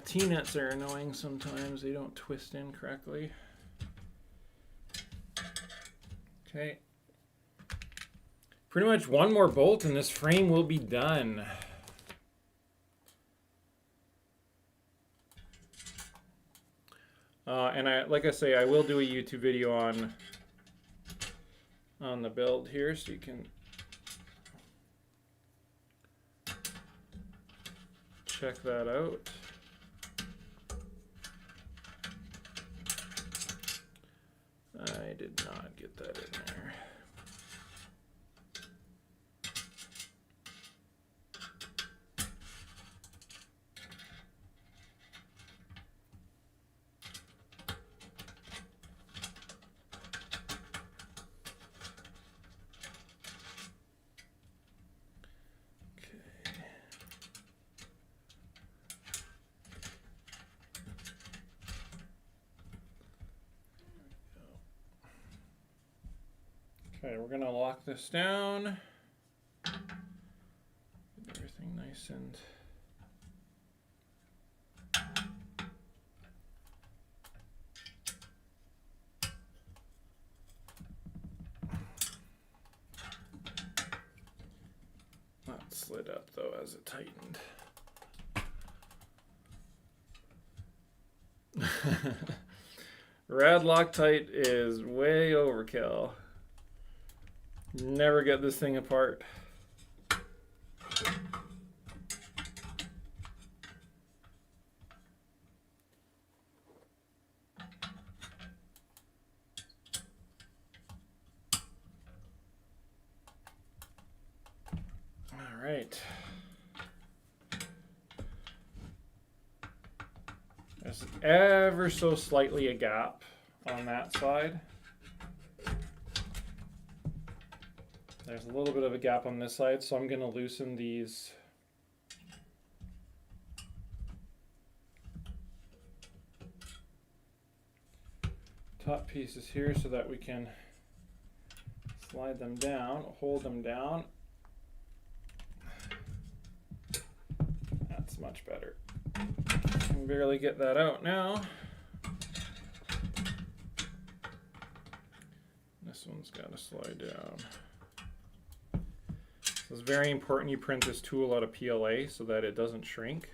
S1: T-nuts are annoying sometimes. They don't twist in correctly. Okay, pretty much one more bolt and this frame will be done. And like I say, I will do a YouTube video on the build here, so you can check that out. I did not get that in there. Okay, we're gonna lock this down. Get everything nice and that slid up though as it tightened. Rad Loctite is way overkill. Never get this thing apart. All right. There's ever so slightly a gap on that side. There's a little bit of a gap on this side, so I'm going to loosen these top pieces here so that we can slide them down, hold them down. That's much better. I can barely get that out now. This one's got to slide down. So it's very important you print this tool out of PLA so that it doesn't shrink.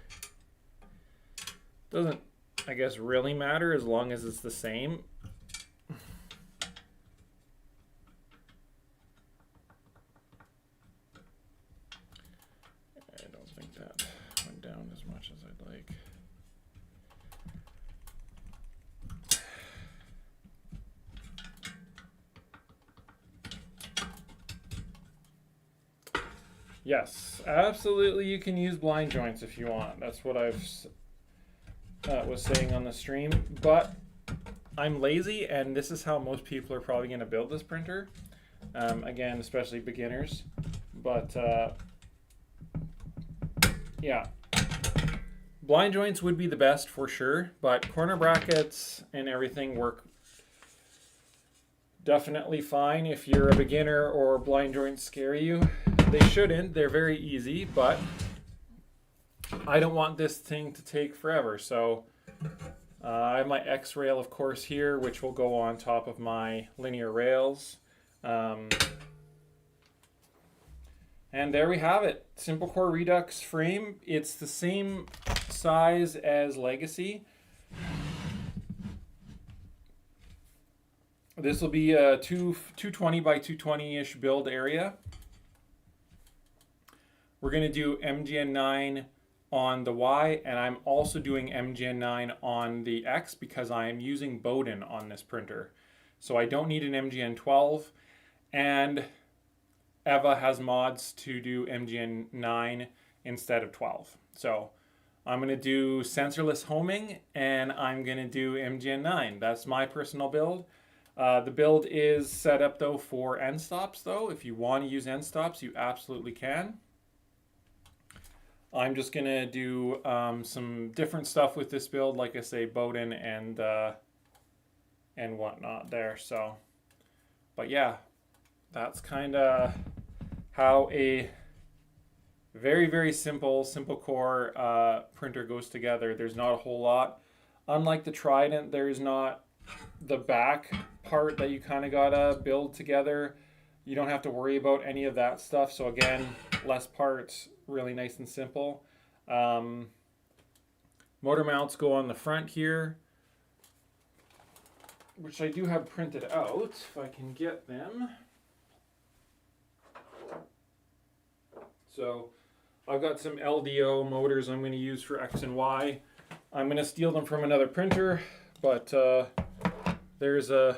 S1: Doesn't, I guess, really matter as long as it's the same. I don't think that went down as much as I'd like. Yes, absolutely you can use blind joints if you want. That's what I've was saying on the stream. But I'm lazy, and this is how most people are probably going to build this printer. Again, especially beginners. But yeah, blind joints would be the best for sure. But corner brackets and everything work definitely fine if you're a beginner or blind joints scare you. They shouldn't. They're very easy, but I don't want this thing to take forever. So I have my X rail, of course, here, which will go on top of my linear rails. And there we have it. SimpleCore Redux frame. It's the same size as Legacy. This will be a 220 by 220-ish build area. We're going to do MGN9 on the Y, and I'm also doing MGN9 on the X because I am using Bowden on this printer. So I don't need an MGN12, and Eva has mods to do MGN9 instead of 12. So I'm going to do sensorless homing, and I'm going to do MGN9. That's my personal build. The build is set up, though, for end stops, though. If you want to use end stops, you absolutely can. I'm just going to do some different stuff with this build, like I say, Bowden and whatnot there. So, but yeah, that's kind of how a very, very simple SimpleCore printer goes together. There's not a whole lot. Unlike the Trident, there's not the back part that you kind of got to build together. You don't have to worry about any of that stuff. So again, less parts, really nice and simple. Motor mounts go on the front here, which I do have printed out, if I can get them. So I've got some LDO motors I'm going to use for X and Y. I'm going to steal them from another printer, but there's the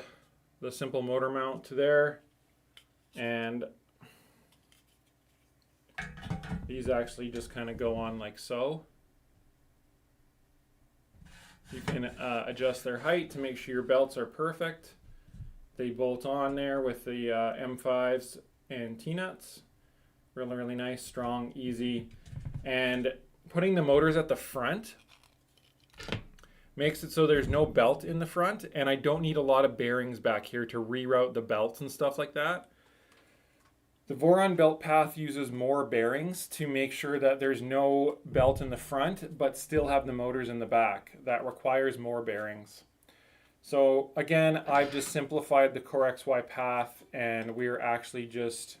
S1: simple motor mount to there. And these actually just kind of go on like so. You can adjust their height to make sure your belts are perfect. They bolt on there with the M5s and T-nuts. Really, really nice, strong, easy. And putting the motors at the front makes it so there's no belt in the front, and I don't need a lot of bearings back here to reroute the belts and stuff like that. The Voron belt path uses more bearings to make sure that there's no belt in the front, but still have the motors in the back. That requires more bearings. So again, I've just simplified the Core XY path, and we're actually just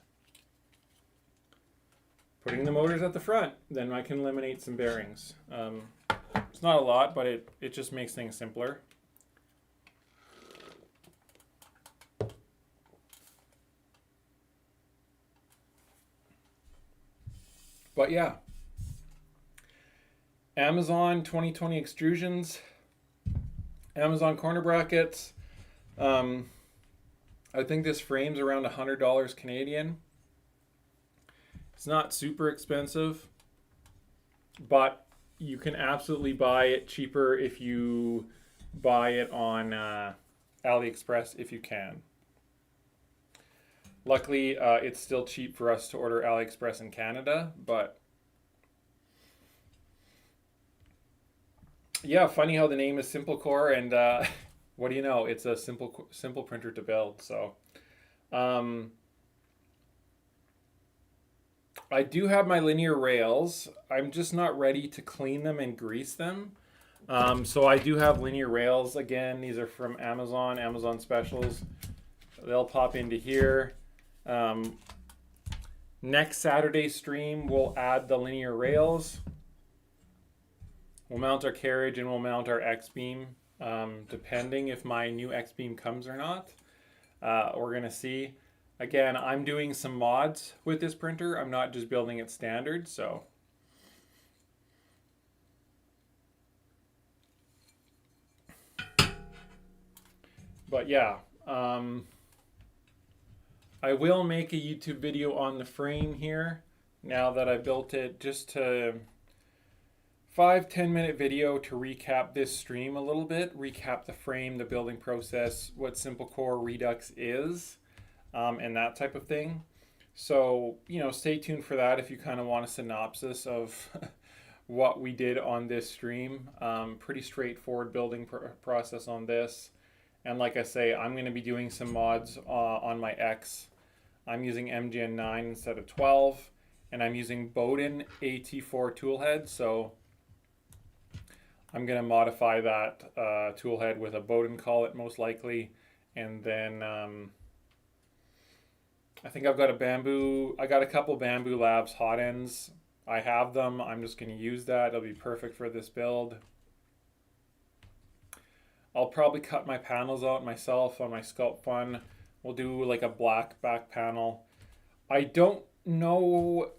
S1: putting the motors at the front. Then I can eliminate some bearings. It's not a lot, but it just makes things simpler. But yeah, Amazon 2020 extrusions, Amazon corner brackets. I think this frame's around $100 Canadian. It's not super expensive, but you can absolutely buy it cheaper if you buy it on AliExpress if you can. Luckily, it's still cheap for us to order AliExpress in Canada, but yeah, funny how the name is SimpleCore, and what do you know? It's a simple printer to build. So I do have my linear rails. I'm just not ready to clean them and grease them. So I do have linear rails. Again, these are from Amazon specials. They'll pop into here. Next Saturday stream, we'll add the linear rails. We'll mount our carriage and we'll mount our X-beam, depending if my new X-beam comes or not. We're gonna see. Again, I'm doing some mods with this printer. I'm not just building it standard, so. But yeah, I will make a YouTube video on the frame here now that I built it, just to 5-10 minute video to recap this stream a little bit, recap the frame, the building process, what SimpleCore Redux is, and that type of thing. So, you know, stay tuned for that if you kind of want a synopsis of what we did on this stream. Pretty straightforward building process on this. And like I say, I'm going to be doing some mods on my X. I'm using MGN 9 instead of 12, and I'm using Bowden AT4 toolhead. So I'm going to modify that toolhead with a Bowden collet most likely. And then I think I've got I got a couple Bamboo Labs hot ends. I have them. I'm just going to use that. It'll be perfect for this build. I'll probably cut my panels out myself on my Sculpt Fun. We'll do like a black back panel. I don't know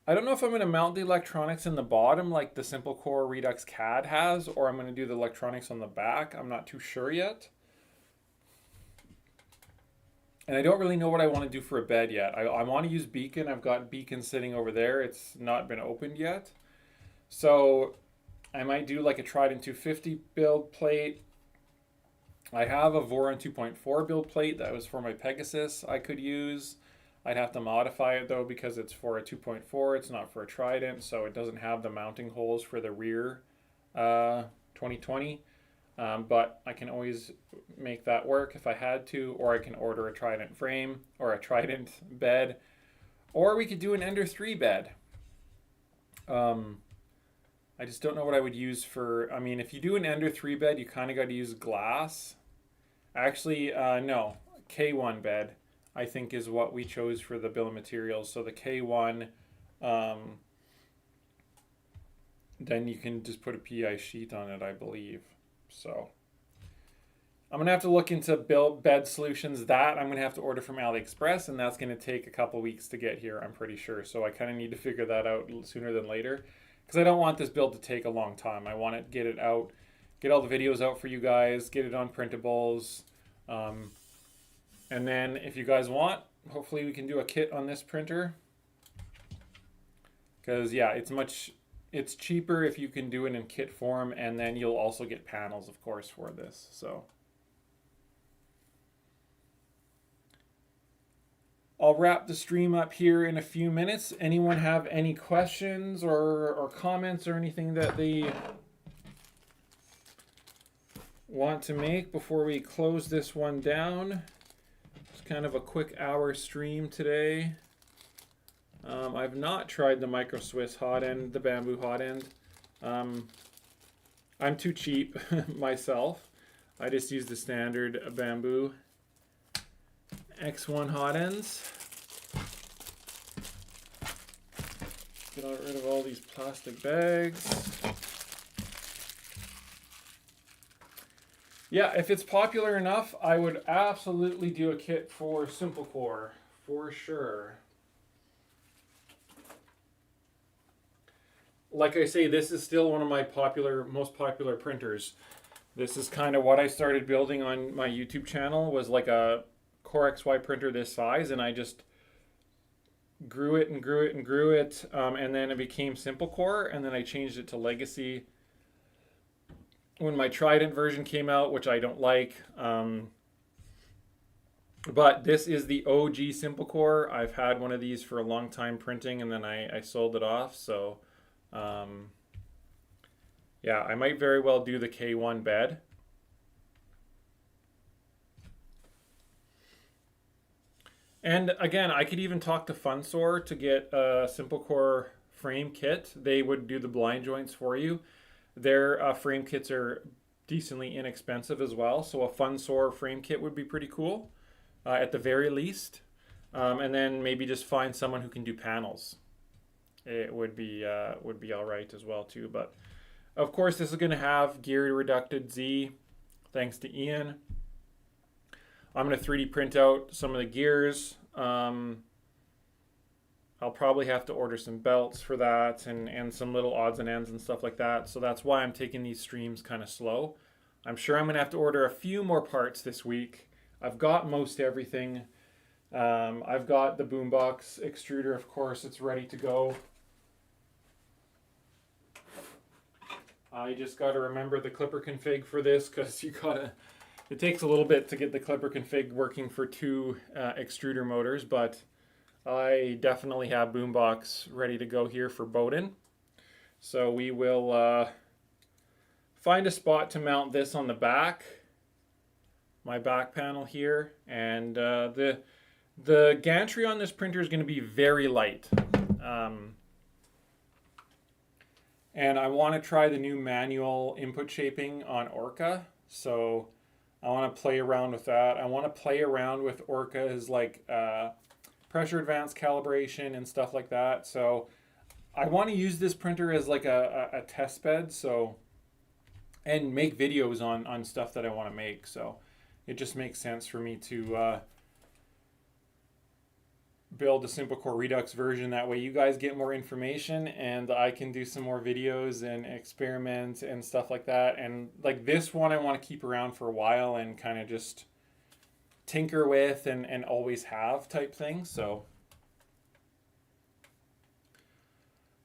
S1: if I'm going to mount the electronics in the bottom like the SimpleCore Redux CAD has, or I'm going to do the electronics on the back. I'm not too sure yet. And I don't really know what I want to do for a bed yet. I want to use Beacon. I've got Beacon sitting over there. It's not been opened yet. So I might do like a Trident 250 build plate. I have a Voron 2.4 build plate that was for my Pegasus I could use. I'd have to modify it though because it's for a 2.4. It's not for a Trident, so it doesn't have the mounting holes for the rear 2020. But I can always make that work if I had to, or I can order a Trident frame or a Trident bed, or we could do an Ender 3 bed. I just don't know what I would use for, I mean, if you do an Ender 3 bed, you kind of got to use glass. Actually, no, K1 bed. I think is what we chose for the bill of materials. So the K1, then you can just put a PI sheet on it, I believe. So I'm going to have to look into bed solutions. That I'm going to have to order from AliExpress, and that's going to take a couple weeks to get here, I'm pretty sure. So I kind of need to figure that out sooner than later, because I don't want this build to take a long time. I want to get it out, get all the videos out for you guys, get it on printables. And then if you guys want, hopefully we can do a kit on this printer. Because yeah, it's cheaper if you can do it in kit form, and then you'll also get panels, of course, for this. So I'll wrap the stream up here in a few minutes. Anyone have any questions or comments or anything that they want to make before we close this one down? It's kind of a quick hour stream today. I've not tried the Micro Swiss hot end, the bamboo hot end. I'm too cheap myself. I just use the standard bamboo X1 hot ends. Get rid of all these plastic bags. Yeah, if it's popular enough, I would absolutely do a kit for SimpleCore, for sure. Like I say, this is still one of my most popular printers. This is kind of what I started building on my YouTube channel, was like a Core XY printer this size, and I just grew it and grew it and grew it, and then it became SimpleCore, and then I changed it to Legacy when my Trident version came out, which I don't like. But this is the OG SimpleCore. I've had one of these for a long time printing, and then I sold it off. So yeah, I might very well do the K1 bed. And again, I could even talk to Funsor to get a SimpleCore frame kit. They would do the blind joints for you. Their frame kits are decently inexpensive as well. So a Funsor frame kit would be pretty cool at the very least. And then maybe just find someone who can do panels. It would be all right as well too. But of course, this is going to have gear reducted Z, thanks to Ian. I'm going to 3D print out some of the gears. I'll probably have to order some belts for that, and some little odds and ends and stuff like that. So that's why I'm taking these streams kind of slow. I'm sure I'm going to have to order a few more parts this week. I've got most everything. I've got the boombox extruder, of course, it's ready to go. I just got to remember the clipper config for this, because it takes a little bit to get the clipper config working for two extruder motors, but I definitely have boombox ready to go here for Bowden. So we will find a spot to mount this on the back, my back panel here, and the gantry on this printer is going to be very light. And I want to try the new manual input shaping on Orca, so I want to play around with that. I want to play around with Orca's like pressure advanced calibration and stuff like that. So I want to use this printer as like a test bed, so, and make videos on stuff that I want to make. So it just makes sense for me to build a SimpleCore Redux version. That way you guys get more information, and I can do some more videos and experiment and stuff like that. And like this one I want to keep around for a while and kind of just tinker with and always have type thing. So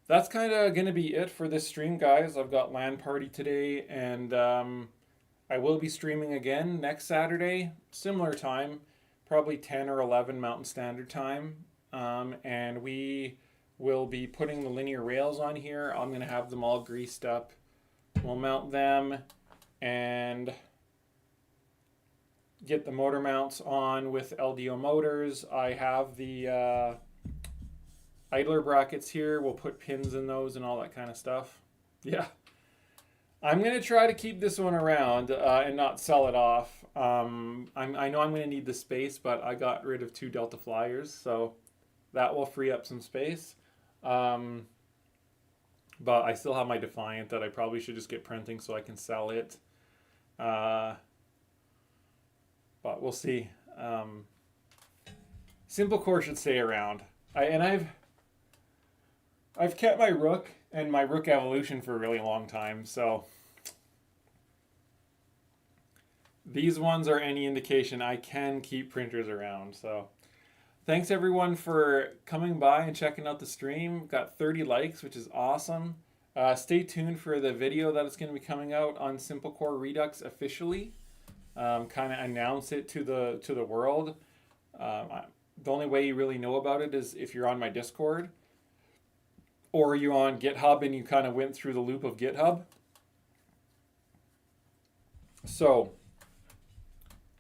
S1: that's kind of going to be it for this stream, guys. I've got LAN party today, and I will be streaming again next Saturday, similar time, probably 10 or 11 Mountain Standard Time. And we will be putting the linear rails on here. I'm going to have them all greased up. We'll mount them and get the motor mounts on with LDO motors. I have the idler brackets here. We'll put pins in those and all that kind of stuff. Yeah. I'm gonna try to keep this one around and not sell it off. I know I'm gonna need the space, but I got rid of 2 Delta Flyers, so that will free up some space. Um, but I still have my Defiant that I probably should just get printing so I can sell it. But we'll see. SimpleCore should stay around. I've kept my Rook and my Rook Evolution for a really long time, so these ones are any indication I can keep printers around. So thanks everyone for coming by and checking out the stream. Got 30 likes, which is awesome. Stay tuned for the video that is going to be coming out on SimpleCore Redux officially. Kind of announce it to the world. The only way you really know about it is if you're on my Discord, or you're on GitHub and you kind of went through the loop of GitHub. So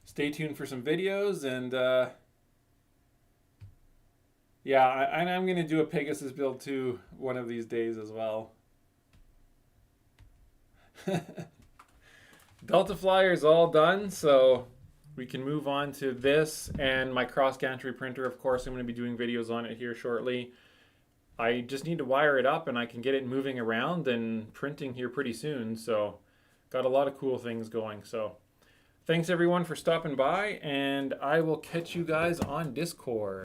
S1: stay tuned for some videos, and yeah, I'm going to do a Pegasus build too one of these days as well. Delta Flyer is all done, so we can move on to this and my cross gantry printer. Of course, I'm going to be doing videos on it here shortly. I just need to wire it up and I can get it moving around and printing here pretty soon. So got a lot of cool things going. So thanks everyone for stopping by, and I will catch you guys on Discord.